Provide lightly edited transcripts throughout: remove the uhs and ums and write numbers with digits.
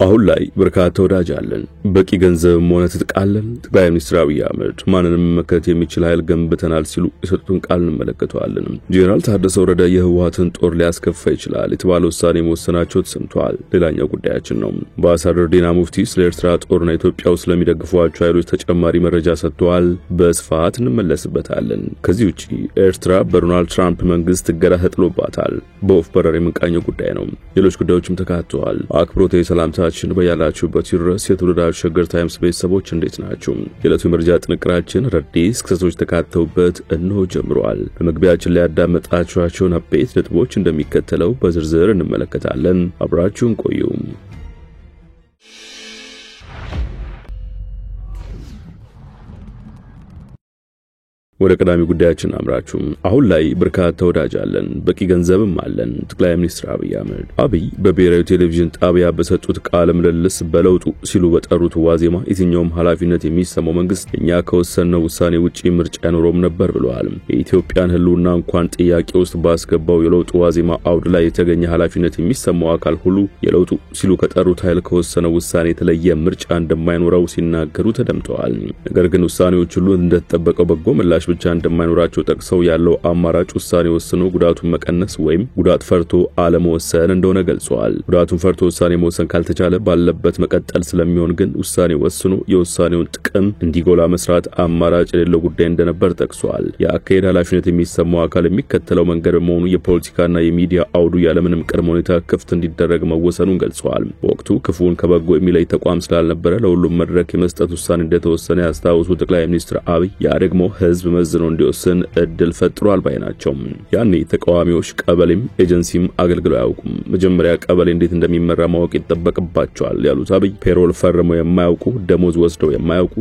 አሁን ላይ በርካታ ወዳጅ አለን በቂ ገንዘብ ሆነ ተጥቃለን ጠቅላይ ሚኒስትር አብይ አህመድ ማንንም መከት የሚችል ኃይል ገንብተናል ሲሉ የሰጡን ቃል እንመለከተዋለን። ጄኔራል ታደሰ ወረደ የህወሓትን ጦር ሊያስከፋ ይችላል የተባለው ውሳኔ መወሰናቸው ተሰምቷል። ሌላኛው ጉዳያችን ነው። አምባሳደር ዲና ሙፍቲ ስለ ኤርትራ ጦርና ኢትዮጵያ ውስጥ ለሚደግፏቸው ኃይሎች ተጨማሪ መረጃ ሰጥተዋል። በስፋት እንመለስበታለን። ከዚህ ውጪ ኤርትራ በዶናልድ ትራምፕ መንግስት እገዳ ተጥሎባታል። በወፍ በረር የምንቃኘው ጉዳይ ነው። ሌሎች ጉዳዮችም ተካተዋል። አክብሮታዊ ሰላምታ በያላችሁበት ይድረስ የተወደዳችሁ ሸገር ታይምስ ቤተሰቦች እንዴት ናችሁ? የዕለቱ መረጃ ጥንቅራችን አዳዲስ ክስተቶች ተካተውበት እነሆ ጀምሯል። በመግቢያችን ላይ ያዳመጣችኋቸውን አበይት ነጥቦች እንደሚከተለው በዝርዝር እንመለከታለን። አብራችሁን ቆዩ። ወደ ቀዳሚ ጉዳያችን አምራችሁ አሁን ላይ በርካታ ወዳጅ አለን በቂ ገንዘብም አለን ጠቅላይ ሚኒስትር አብይ አህመድ በብሔራዊ ቴሌቪዥን ጣቢያ በሰጡት ቃለ ምልልስ በለውጡ ሲሉ በጠሩት ዋዜማ የትኛውም ኃላፊነት የሚሰማው መንግስት እኛ ከወሰነው ውሳኔ ውጪ ምርጫ አይኖርም ነበር ብለዋል። የኢትዮጵያን ህልውና እንኳን ጥያቄ ውስጥ ባስገባው የለውጡ ዋዜማ አውድ ላይ የተገኘ ኃላፊነት የሚሰማው አካል ሁሉ የለውጡ ሲሉ ከጠሩት ኃይል ከወሰነው ውሳኔ የተለየ ምርጫ እንደማይኖረው ሲናገሩ ተደምጠዋል። ነገር ግን ውሳኔዎች ሁሉ እንደተጠበቀው በጎ ምላሽ ብቻ እንደማይኖራቸው ጠቅሰው ያለው አማራጭ ውሳኔ ወስኖ ጉዳቱን መቀነስ ወይም ጉዳት ፈርቶ አለመወሰን እንደሆነ ገልጸዋል። ጉዳቱን ፈርቶ ውሳኔ መወሰን ካልተቻለ ባለበት መቀጠል ስለሚሆን ግን ውሳኔ ወስኖ የውሳኔውን ጥቅም እንዲጎላ መስራት አማራጭ የሌለው ጉዳይ እንደነበር ጠቅሷል። የአካሄድ ኃላፊነት የሚሰማው አካል የሚከተለው መንገድ በመሆኑ የፖለቲካና የሚዲያ አውዱ ያለምንም ቅድመ ሁኔታ ክፍት እንዲደረግ መወሰኑን ገልጸዋል። በወቅቱ ክፉን ከበጎ የሚለይ ተቋም ስላልነበረ ለሁሉም መድረክ የመስጠት ውሳኔ እንደተወሰነ ያስታውሱ ጠቅላይ ሚኒስትር አብይ ያ ደግሞ ህዝብ መዝኖ እንዲወስን እድል ፈጥሯል ባይ ናቸው። ያኔ ተቃዋሚዎች ቀበሌም ኤጀንሲም አገልግለው አያውቁም። መጀመሪያ ቀበሌ እንዴት እንደሚመራ ማወቅ ይተበቅባቸዋል ያሉት አብይ ፔሮል ፈርመው የማያውቁ ደሞዝ ወስደው የማያውቁ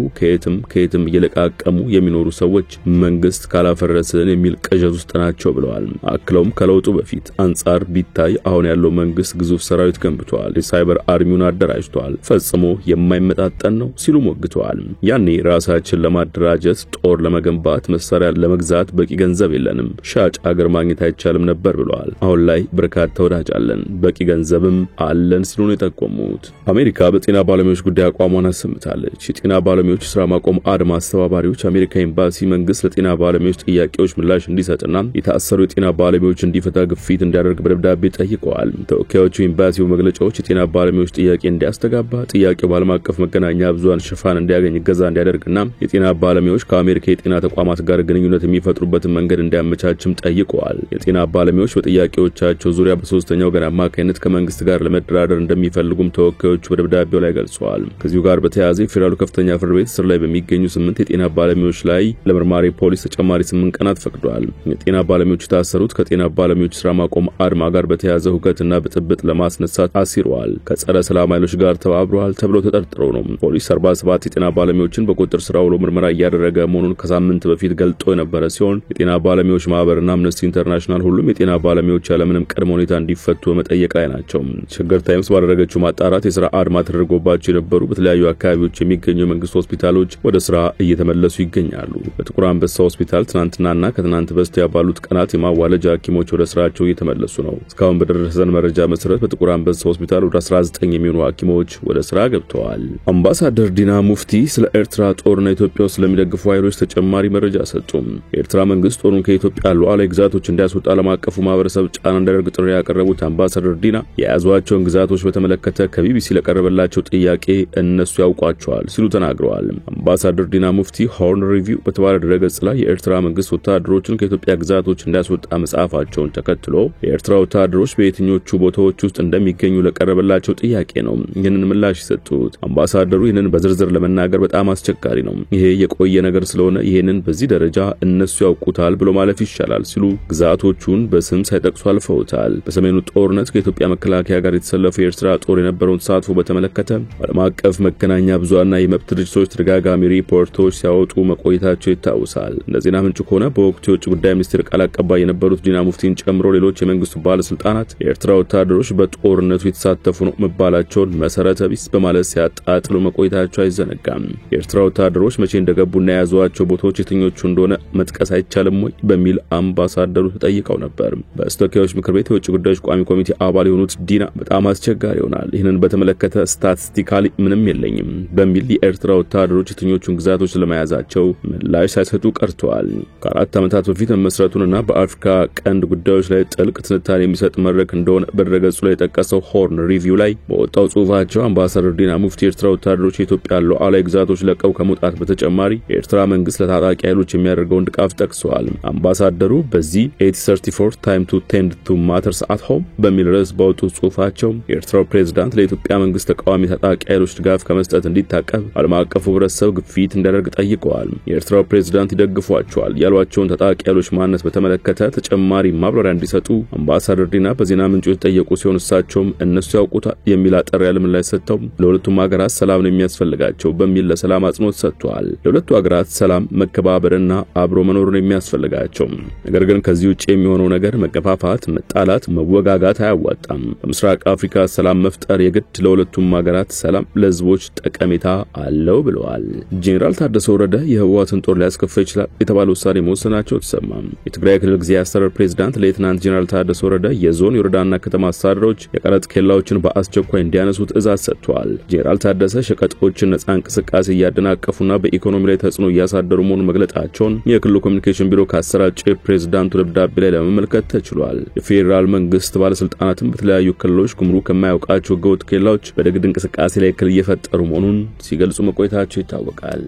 ከየትም እየለቃቀሙ የሚኖሩ ሰዎች መንግስት ካላፈረስን የሚል ቅዠት ውስጥ ናቸው ብለዋል። አክለውም ከለውጡ በፊት አንጻር ቢታይ አሁን ያለው መንግስት ግዙፍ ሰራዊት ገንብቷል፣ የሳይበር አርሚውን አደራጅቷል፣ ፈጽሞ የማይመጣጠን ነው ሲሉ ሞግተዋል። ያኔ ራሳችን ለማደራጀት ጦር ለመገንባት መሳሪያ ለመግዛት በቂ ገንዘብ የለንም፣ ሻጭ አገር ማግኘት አይቻልም ነበር ብለዋል። አሁን ላይ በርካታ ወዳጅ አለን በቂ ገንዘብም አለን ሲሉ ነው የጠቆሙት። አሜሪካ በጤና ባለሙያዎች ጉዳይ አቋሟን አሰምታለች። የጤና ባለሙያዎች ስራ ማቆም አድማ አስተባባሪዎች አሜሪካ ኤምባሲ መንግስት ለጤና ባለሙያዎች ጥያቄዎች ምላሽ እንዲሰጥና የታሰሩ የጤና ባለሙያዎች እንዲፈታ ግፊት እንዲያደርግ በደብዳቤ ጠይቀዋል። ተወካዮቹ ኤምባሲው መግለጫዎች የጤና ባለሙያዎች ጥያቄ እንዲያስተጋባ፣ ጥያቄው በዓለም አቀፍ መገናኛ ብዙሃን ሽፋን እንዲያገኝ እገዛ እንዲያደርግና የጤና ባለሙያዎች ከአሜሪካ የጤና ተቋማት ጋር ግንኙነት የሚፈጥሩበትን መንገድ እንዲያመቻችም ጠይቀዋል። የጤና ባለሙያዎች በጥያቄዎቻቸው ዙሪያ በሶስተኛው ወገን አማካይነት ከመንግስት ጋር ለመደራደር እንደሚፈልጉም ተወካዮቹ በደብዳቤው ላይ ገልጸዋል። ከዚሁ ጋር በተያያዘ የፌዴራሉ ከፍተኛ ፍርድ ቤት ስር ላይ በሚገኙ 8 የጤና ባለሙያዎች ላይ ለምርመራ ፖሊስ ተጨማሪ 8 ቀናት ፈቅዷል። የጤና ባለሙያዎች የታሰሩት ከጤና ባለሙያዎች ስራ ማቆም አድማ ጋር በተያያዘ ሁከትና ብጥብጥ ለማስነሳት አሲረዋል፣ ከጸረ ሰላም ኃይሎች ጋር ተባብረዋል ተብለው ተጠርጥረው ነው። ፖሊስ 47 የጤና ባለሙያዎችን በቁጥጥር ስር አውሎ ምርመራ እያደረገ መሆኑን ከሳምንት በፊት ገልጦ የነበረ ሲሆን የጤና ባለሙያዎች ማህበርና አምነስቲ ኢንተርናሽናል ሁሉም የጤና ባለሙያዎች ያለምንም ቅድመ ሁኔታ እንዲፈቱ በመጠየቅ ላይ ናቸው። ሸገር ታይምስ ባደረገችው ማጣራት የሥራ አድማ ተደርጎባቸው የነበሩ በተለያዩ አካባቢዎች የሚገኙ የመንግስት ሆስፒታሎች ወደ ስራ እየተመለሱ ይገኛሉ። በጥቁር አንበሳ ሆስፒታል ትናንትናና ከትናንት በስቲያ ባሉት ቀናት የማዋለጃ ሐኪሞች ወደ ስራቸው እየተመለሱ ነው። እስካሁን በደረሰን መረጃ መሰረት በጥቁር አንበሳ ሆስፒታል ወደ 19 የሚሆኑ ሐኪሞች ወደ ስራ ገብተዋል። አምባሳደር ዲና ሙፍቲ ስለ ኤርትራ ጦርና ኢትዮጵያ ውስጥ ለሚደግፉ ኃይሎች ተጨማሪ መረጃ ሰጡ። የኤርትራ መንግስት ጦሩን ከኢትዮጵያ ሉዓላዊ ግዛቶች እንዲያስወጣ ዓለም አቀፉ ማህበረሰብ ጫና እንዲያደርግ ጥሪ ያቀረቡት አምባሳደር ዲና የያዟቸውን ግዛቶች በተመለከተ ከቢቢሲ ለቀረበላቸው ጥያቄ እነሱ ያውቋቸዋል ሲሉ ተናግረዋል። አምባሳደር ዲና ሙፍቲ ሆርን ሪቪው በተባለ ድረገጽ ላይ የኤርትራ መንግስት ወታደሮችን ከኢትዮጵያ ግዛቶች እንዲያስወጣ መጻፋቸውን ተከትሎ የኤርትራ ወታደሮች በየትኞቹ ቦታዎች ውስጥ እንደሚገኙ ለቀረበላቸው ጥያቄ ነው ይህንን ምላሽ የሰጡት። አምባሳደሩ ይህንን በዝርዝር ለመናገር በጣም አስቸጋሪ ነው፣ ይሄ የቆየ ነገር ስለሆነ ይህንን በዚህ ደረጃ እነሱ ያውቁታል ብሎ ማለፍ ይሻላል ሲሉ ግዛቶቹን በስም ሳይጠቅሱ አልፈውታል። በሰሜኑ ጦርነት ከኢትዮጵያ መከላከያ ጋር የተሰለፈው የኤርትራ ጦር የነበረውን ተሳትፎ በተመለከተ ዓለም አቀፍ መገናኛ ብዙሃንና የመብት ድርጅቶች ተደጋጋሚ ሪፖርቶች ሲያወጡ መቆየታቸው ይታወሳል። እንደዚህና ምንጭ ከሆነ በወቅቱ የውጭ ጉዳይ ሚኒስትር ቃል አቀባይ የነበሩት ዲና ሙፍቲን ጨምሮ ሌሎች የመንግስቱ ባለስልጣናት የኤርትራ ወታደሮች በጦርነቱ የተሳተፉ ነው መባላቸውን መሰረተ ቢስ በማለት ሲያጣጥሉ መቆየታቸው አይዘነጋም። የኤርትራ ወታደሮች መቼ እንደገቡና የያዟቸው ቦታዎች የትኞቹ የትኞቹ እንደሆነ መጥቀስ አይቻልም ወይ በሚል አምባሳደሩ ተጠይቀው ነበር። በተወካዮች ምክር ቤት የውጭ ጉዳዮች ቋሚ ኮሚቴ አባል የሆኑት ዲና በጣም አስቸጋሪ ይሆናል፣ ይህንን በተመለከተ ስታቲስቲካሊ ምንም የለኝም በሚል የኤርትራ ወታደሮች የትኞቹን ግዛቶች ለመያዛቸው ምላሽ ሳይሰጡ ቀርተዋል። ከአራት ዓመታት በፊት መመስረቱንና በአፍሪካ ቀንድ ጉዳዮች ላይ ጥልቅ ትንታኔ የሚሰጥ መድረክ እንደሆነ በድረገጹ ላይ የጠቀሰው ሆርን ሪቪው ላይ በወጣው ጽሑፋቸው አምባሳደር ዲና ሙፍቲ የኤርትራ ወታደሮች የኢትዮጵያ ሉዓላዊ ግዛቶች ለቀው ከመውጣት በተጨማሪ የኤርትራ መንግስት ለታጣቂ ኃይሎች የሚያደርገውን ድጋፍ ጠቅሰዋል። አምባሳደሩ በዚህ 834 time to tend to matters at home በሚል ርዕስ ባወጡት ጽሑፋቸው የኤርትራው ፕሬዝዳንት ለኢትዮጵያ መንግስት ተቃዋሚ ታጣቂ ኃይሎች ድጋፍ ከመስጠት እንዲታቀብ ዓለም አቀፉ ህብረተሰብ ግፊት እንዲያደርግ ጠይቀዋል። የኤርትራው ፕሬዝዳንት ይደግፏቸዋል ያሏቸውን ታጣቂ ኃይሎች ማንነት በተመለከተ ተጨማሪ ማብራሪያ እንዲሰጡ አምባሳደር ዲና በዜና ምንጮች ጠየቁ ሲሆን እሳቸውም እነሱ ያውቁታል የሚል አጠር ያለ ምላሽ ሰጥተው ለሁለቱም ሀገራት ሰላም ነው የሚያስፈልጋቸው በሚል ለሰላም አጽንኦት ሰጥተዋል። ለሁለቱ ሀገራት ሰላም መከባበርና አብሮ መኖር ነው የሚያስፈልጋቸው። ነገር ግን ከዚህ ውጪ የሚሆነው ነገር መገፋፋት፣ መጣላት፣ መወጋጋት አያዋጣም። በምስራቅ አፍሪካ ሰላም መፍጠር የግድ ለሁለቱም ሀገራት ሰላም ለህዝቦች ጠቀሜታ አለው ብለዋል። ጄኔራል ታደሰ ወረደ የህወሓትን ጦር ሊያስከፋ ይችላል የተባለው ውሳኔ መወሰናቸው ተሰማ። የትግራይ ክልል ጊዜያዊ አስተዳደር ፕሬዝዳንት ሌተናንት ጄኔራል ታደሰ ወረደ የዞን የወረዳና ከተማ አስተዳደሮች የቀረጥ ኬላዎችን በአስቸኳይ እንዲያነሱ ትዕዛዝ ሰጥተዋል። ጄኔራል ታደሰ ሸቀጦችን ነፃ እንቅስቃሴ እያደናቀፉና በኢኮኖሚ ላይ ተጽዕኖ እያሳደሩ መሆኑን መግለጻቸውን የክልሉ ኮሚኒኬሽን ቢሮ ካሰራጨ ፕሬዝዳንቱ ደብዳቤ ላይ ለመመልከት ተችሏል። የፌዴራል መንግስት ባለስልጣናትም በተለያዩ ክልሎች ጉምሩክ ከማያውቃቸው ህገወጥ ኬላዎች በንግድ እንቅስቃሴ ላይ እክል እየፈጠሩ መሆኑን ሲገልጹ መቆየታቸው ይታወቃል።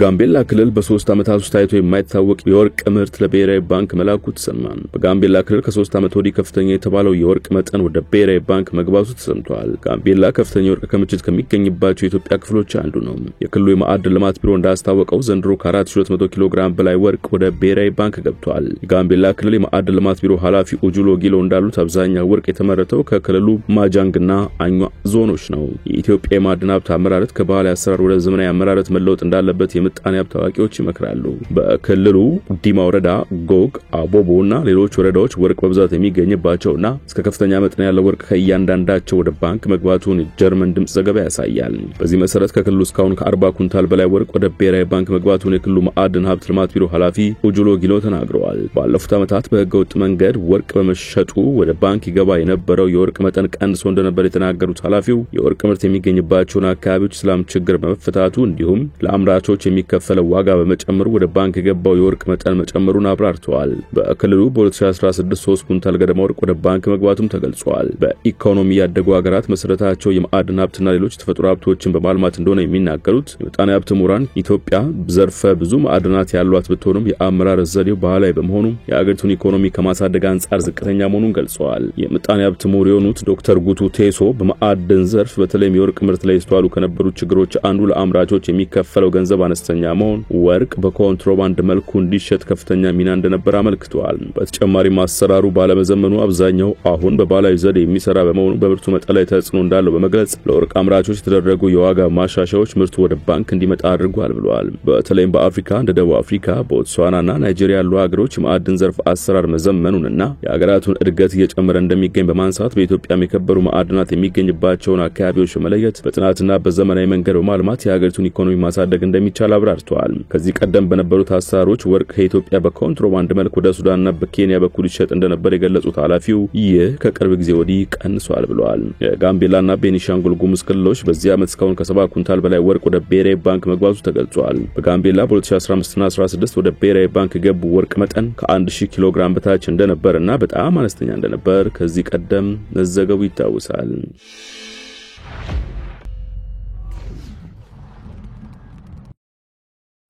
ጋምቤላ ክልል በ3 ዓመታት ውስጥ ታይቶ የማይታወቅ የወርቅ ምርት ለብሔራዊ ባንክ መላኩ ተሰማ። በጋምቤላ ክልል ከ3 ዓመት ወዲህ ከፍተኛ የተባለው የወርቅ መጠን ወደ ብሔራዊ ባንክ መግባቱ ተሰምቷል። ጋምቤላ ከፍተኛ የወርቅ ክምችት ከሚገኝባቸው የኢትዮጵያ ክፍሎች አንዱ ነው። የክልሉ የማዕድን ልማት ቢሮ እንዳስታወቀው ዘንድሮ ከ4200 ኪሎ ግራም በላይ ወርቅ ወደ ብሔራዊ ባንክ ገብቷል። የጋምቤላ ክልል የማዕድን ልማት ቢሮ ኃላፊ ኡጁሎ ጊሎ እንዳሉት አብዛኛው ወርቅ የተመረተው ከክልሉ ማጃንግና አኟ ዞኖች ነው። የኢትዮጵያ የማዕድን ሀብት አመራረት ከባህላዊ አሰራር ወደ ዘመናዊ አመራረት መለወጥ እንዳለበት የምጣኔ ሀብት ታዋቂዎች ይመክራሉ። በክልሉ ዲማ ወረዳ፣ ጎግ፣ አቦቦና ሌሎች ወረዳዎች ወርቅ በብዛት የሚገኝባቸውና እስከ ከፍተኛ መጠን ያለው ወርቅ ከእያንዳንዳቸው ወደ ባንክ መግባቱን የጀርመን ድምጽ ዘገባ ያሳያል። በዚህ መሰረት ከክልሉ እስካሁን ከ40 ኩንታል በላይ ወርቅ ወደ ብሔራዊ ባንክ መግባቱን የክልሉ ማዕድን ሀብት ልማት ቢሮ ኃላፊ ኡጁሎ ጊሎ ተናግረዋል። ባለፉት ዓመታት በህገወጥ መንገድ ወርቅ በመሸጡ ወደ ባንክ ይገባ የነበረው የወርቅ መጠን ቀንሶ እንደነበር የተናገሩት ኃላፊው የወርቅ ምርት የሚገኝባቸውን አካባቢዎች ሰላም ችግር በመፈታቱ እንዲሁም ለአምራቾች የሚከፈለው ዋጋ በመጨመሩ ወደ ባንክ የገባው የወርቅ መጠን መጨመሩን አብራርተዋል። በክልሉ በ2016 3 ኩንታል ገደማ ወርቅ ወደ ባንክ መግባቱም ተገልጿል። በኢኮኖሚ ያደጉ ሀገራት መሰረታቸው የማዕድን ሀብትና ሌሎች ተፈጥሮ ሀብቶችን በማልማት እንደሆነ የሚናገሩት የምጣኔ ሀብት ምሁራን ኢትዮጵያ ዘርፈ ብዙ ማዕድናት ያሏት ብትሆንም የአመራር ዘዴው ባህላዊ በመሆኑ የአገሪቱን ኢኮኖሚ ከማሳደግ አንጻር ዝቅተኛ መሆኑን ገልጸዋል። የምጣኔ ሀብት ምሁር የሆኑት ዶክተር ጉቱ ቴሶ በማዕድን ዘርፍ በተለይም የወርቅ ምርት ላይ ይስተዋሉ ከነበሩ ችግሮች አንዱ ለአምራቾች የሚከፈለው ገንዘብ አነስተኛ መሆን፣ ወርቅ በኮንትሮባንድ መልኩ እንዲሸጥ ከፍተኛ ሚና እንደነበር አመልክተዋል። በተጨማሪም አሰራሩ ባለመዘመኑ አብዛኛው አሁን በባህላዊ ዘዴ የሚሰራ በመሆኑ በምርቱ መጠን ላይ ተጽዕኖ እንዳለው በመግለጽ ለወርቅ አምራቾች የተደረጉ የዋጋ ማሻሻያዎች ምርቱ ወደ ባንክ እንዲመጣ አድርጓል ብለዋል። በተለይም በአፍሪካ እንደ ደቡብ አፍሪካ፣ ቦትስዋናና ናይጄሪያ ያሉ ሀገሮች የማዕድን ዘርፍ አሰራር መዘመኑንና የሀገራቱን እድገት እየጨመረ እንደሚገኝ በማንሳት በኢትዮጵያም የከበሩ ማዕድናት የሚገኝባቸውን አካባቢዎች በመለየት በጥናትና በዘመናዊ መንገድ በማልማት የሀገሪቱን ኢኮኖሚ ማሳደግ እንደሚቻል አብራርተዋል። ከዚህ ቀደም በነበሩት አሰራሮች ወርቅ ከኢትዮጵያ በኮንትሮባንድ መልክ ወደ ሱዳንና በኬንያ በኩል ይሸጥ እንደነበር የገለጹት ኃላፊው ይህ ከቅርብ ጊዜ ወዲህ ቀንሷል ብለዋል። የጋምቤላና ቤኒሻንጉል ጉሙዝ ክልሎች በዚህ ዓመት እስካሁን ከ70 ኩንታል በላይ ወርቅ ወደ ብሔራዊ ባንክ መግባቱ ተገልጿል። በጋምቤላ በ2015ና 16 ወደ ብሔራዊ ባንክ የገቡ ወርቅ መጠን ከ1000 ኪሎ ግራም በታች እንደነበርና በጣም አነስተኛ እንደነበር ከዚህ ቀደም መዘገቡ ይታወሳል።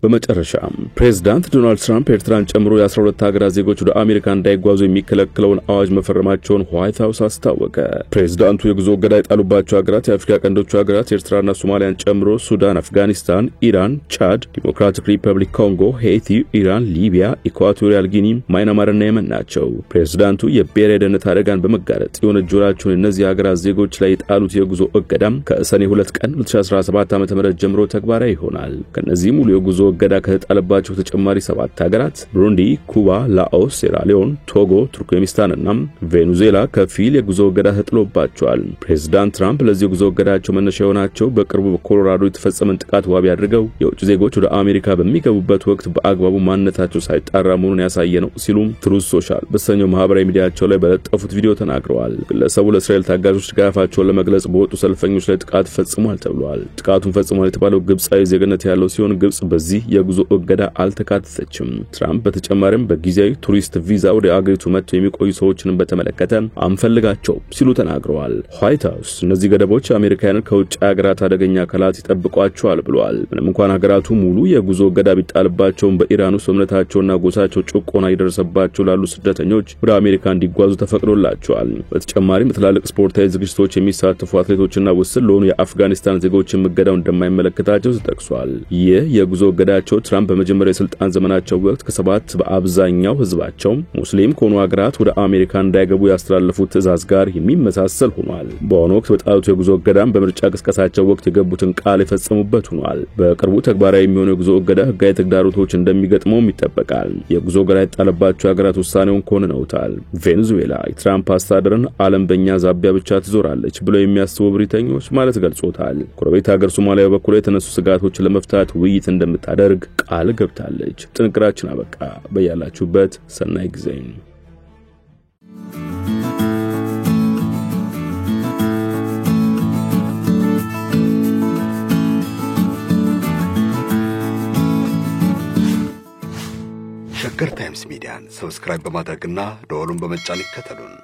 በመጨረሻም ፕሬዝዳንት ዶናልድ ትራምፕ ኤርትራን ጨምሮ የ12 ሀገራት ዜጎች ወደ አሜሪካ እንዳይጓዙ የሚከለክለውን አዋጅ መፈረማቸውን ዋይት ሃውስ አስታወቀ። ፕሬዝዳንቱ የጉዞ እገዳ የጣሉባቸው ሀገራት የአፍሪካ ቀንዶቹ ሀገራት ኤርትራና ሶማሊያን ጨምሮ ሱዳን፣ አፍጋኒስታን፣ ኢራን፣ ቻድ፣ ዲሞክራቲክ ሪፐብሊክ ኮንጎ፣ ሄይቲ፣ ኢራን፣ ሊቢያ፣ ኢኳቶሪያል ጊኒ፣ ማይናማርና የመን ናቸው። ፕሬዝዳንቱ የብሔራዊ ደህንነት አደጋን በመጋለጥ የወነጀሏቸውን እነዚህ ሀገራት ዜጎች ላይ የጣሉት የጉዞ እገዳም ከሰኔ 2 ቀን 2017 ዓ.ም ጀምሮ ተግባራዊ ይሆናል። ከነዚህ ሙሉ የጉዞ እገዳ ከተጣለባቸው ተጨማሪ 7 ሀገራት ብሩንዲ፣ ኩባ፣ ላኦስ፣ ሴራሊዮን፣ ቶጎ፣ ቱርክሜኒስታንና ቬኔዙዌላ ከፊል የጉዞ እገዳ ተጥሎባቸዋል። ፕሬዝዳንት ትራምፕ ለዚህ ጉዞ እገዳቸው መነሻ የሆናቸው በቅርቡ በኮሎራዶ የተፈጸመን ጥቃት ዋቢ አድርገው የውጭ ዜጎች ወደ አሜሪካ በሚገቡበት ወቅት በአግባቡ ማንነታቸው ሳይጣራ መሆኑን ያሳየ ነው ሲሉም ትሩዝ ሶሻል በተሰኘው ማህበራዊ ሚዲያቸው ላይ በለጠፉት ቪዲዮ ተናግረዋል። ግለሰቡ ለእስራኤል ታጋቾች ድጋፋቸውን ለመግለጽ በወጡ ሰልፈኞች ላይ ጥቃት ፈጽሟል ተብሏል። ጥቃቱን ፈጽሟል የተባለው ግብጻዊ ዜግነት ያለው ሲሆን ግብጽ በዚህ የጉዞ እገዳ አልተካተተችም። ትራምፕ በተጨማሪም በጊዜያዊ ቱሪስት ቪዛ ወደ አገሪቱ መጥተው የሚቆዩ ሰዎችን በተመለከተ አንፈልጋቸው ሲሉ ተናግረዋል። ዋይት ሃውስ እነዚህ ገደቦች አሜሪካውያን ከውጭ ሀገራት አደገኛ አካላት ይጠብቋቸዋል ብለዋል። ምንም እንኳን ሀገራቱ ሙሉ የጉዞ እገዳ ቢጣልባቸውም በኢራን ውስጥ እምነታቸውና ጎሳቸው ጭቆና ይደርሰባቸው ላሉ ስደተኞች ወደ አሜሪካ እንዲጓዙ ተፈቅዶላቸዋል። በተጨማሪም በትላልቅ ስፖርታዊ ዝግጅቶች የሚሳተፉ አትሌቶችና ውስን ለሆኑ የአፍጋኒስታን ዜጎችን እገዳው እንደማይመለከታቸው ተጠቅሷል። ይህ የጉዞ እገዳቸው ትራምፕ በመጀመሪያው የስልጣን ዘመናቸው ወቅት ከ7 በአብዛኛው ህዝባቸው ሙስሊም ከሆኑ ሀገራት ወደ አሜሪካ እንዳይገቡ ያስተላለፉት ትዕዛዝ ጋር የሚመሳሰል ሆኗል። በአሁኑ ወቅት በጣሉት የጉዞ እገዳም በምርጫ ቅስቀሳቸው ወቅት የገቡትን ቃል የፈጸሙበት ሆኗል። በቅርቡ ተግባራዊ የሚሆነው የጉዞ እገዳ ህጋዊ ተግዳሮቶች እንደሚገጥመውም ይጠበቃል። የጉዞ እገዳ የጣለባቸው ሀገራት ውሳኔውን ኮንነውታል። ቬኔዙዌላ የትራምፕ አስተዳደርን ዓለም በእኛ ዛቢያ ብቻ ትዞራለች ብለው የሚያስቡ ብሪተኞች ማለት ገልጾታል። ጎረቤት ሀገር ሶማሊያ በኩል የተነሱ ስጋቶችን ለመፍታት ውይይት እንደምታደርግ ቃል ገብታለች። ጥንቅራችን አበቃ። በያላችሁበት ሰናይ ጊዜ። ሸገር ታይምስ ሚዲያን ሰብስክራይብ በማድረግና ደወሉን በመጫን ይከተሉን።